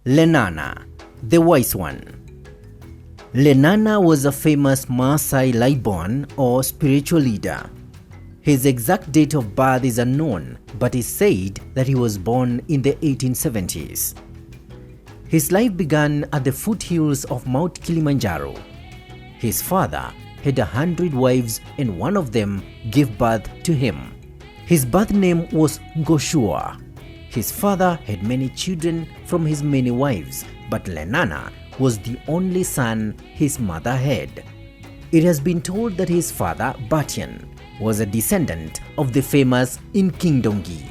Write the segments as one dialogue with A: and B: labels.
A: Lenana, the Wise One. Lenana was a famous Maasai Laibon or spiritual leader. His exact date of birth is unknown, but it is said that he was born in the 1870s. His life began at the foothills of Mount Kilimanjaro. His father had 100 wives and one of them gave birth to him. His birth name was Ngoshua. His father had many children from his many wives, but Lenana was the only son his mother had. It has been told that his father, Batian, was a descendant of the famous Nkindongi.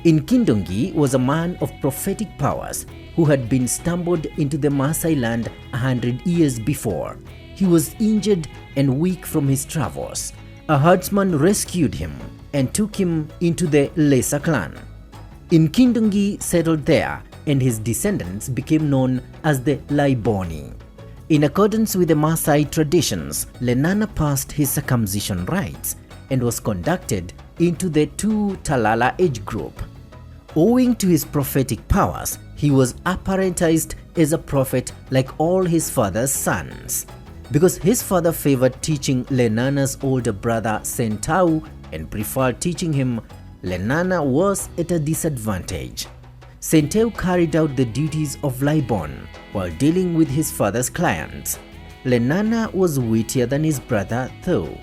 A: Nkindongi was a man of prophetic powers who had been stumbled into the Maasai land 100 years before. He was injured and weak from his travels. A herdsman rescued him and took him into the Lesa clan. Nkindongi settled there and his descendants became known as the Laiboni. In accordance with the Maasai traditions, Lenana passed his circumcision rites and was conducted into the 2 Talala age group. Owing to his prophetic powers, he was apparentized as a prophet like all his father's sons. Because his father favored teaching Lenana's older brother Sentau and preferred teaching him, Lenana was at a disadvantage. Sentau carried out the duties of Laibon while dealing with his father's clients. Lenana was wittier than his brother though.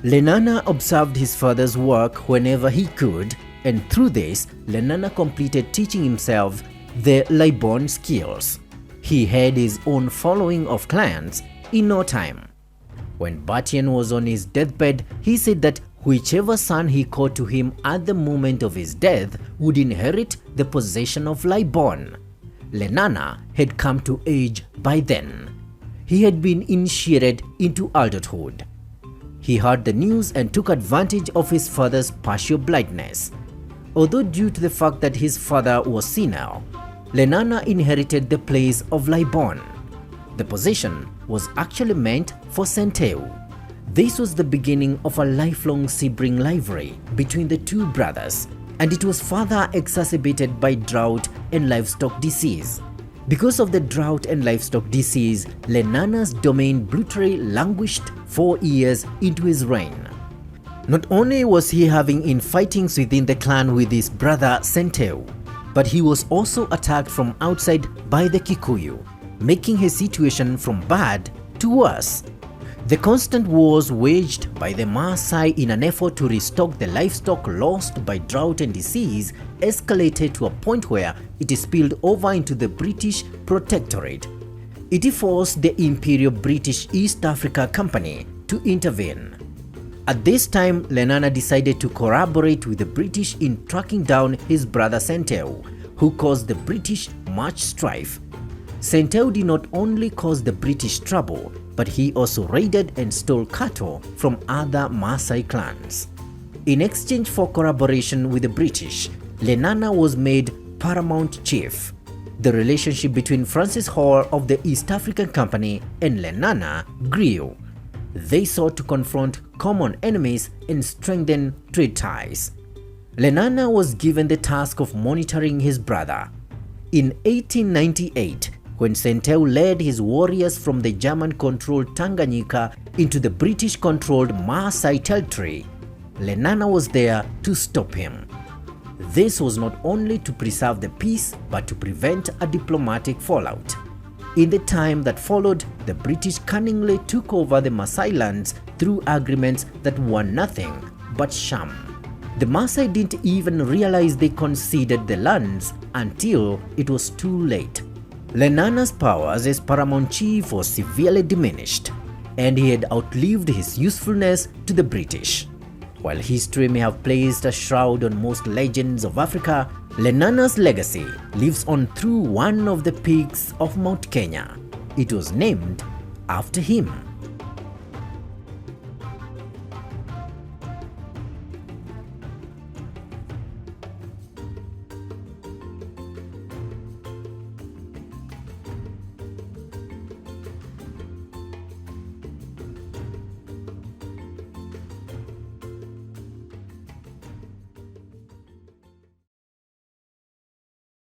A: Lenana observed his father's work whenever he could, and through this, Lenana completed teaching himself the Laibon skills. He had his own following of clients in no time. When Batian was on his deathbed, he said that whichever son he called to him at the moment of his death would inherit the possession of Laibon. Lenana had come to age by then. He had been initiated into adulthood. He heard the news and took advantage of his father's partial blindness. Although due to the fact that his father was senile, Lenana inherited the place of Laibon. The possession was actually meant for Senteu. This was the beginning of a lifelong sibling rivalry between the two brothers, and it was further exacerbated by drought and livestock disease. Because of the drought and livestock disease, Lenana's domain brutally languished 4 years into his reign. Not only was he having infightings within the clan with his brother Senteu, but he was also attacked from outside by the Kikuyu, making his situation from bad to worse. The constant wars waged by the Maasai in an effort to restock the livestock lost by drought and disease escalated to a point where it spilled over into the British Protectorate. It forced the Imperial British East Africa Company to intervene. At this time, Lenana decided to collaborate with the British in tracking down his brother Senteu, who caused the British much strife. Senteu did not only cause the British trouble, but he also raided and stole cattle from other Maasai clans. In exchange for collaboration with the British, Lenana was made paramount chief. The relationship between Francis Hall of the East African Company and Lenana grew. They sought to confront common enemies and strengthen trade ties. Lenana was given the task of monitoring his brother. In 1898, when Senteu led his warriors from the German-controlled Tanganyika into the British-controlled Maasai territory, Lenana was there to stop him. This was not only to preserve the peace but to prevent a diplomatic fallout. In the time that followed, the British cunningly took over the Maasai lands through agreements that were nothing but sham. The Maasai didn't even realize they conceded the lands until it was too late. Lenana's powers as paramount chief was severely diminished, and he had outlived his usefulness to the British. While history may have placed a shroud on most legends of Africa, Lenana's legacy lives on through one of the peaks of Mount Kenya. It was named after him.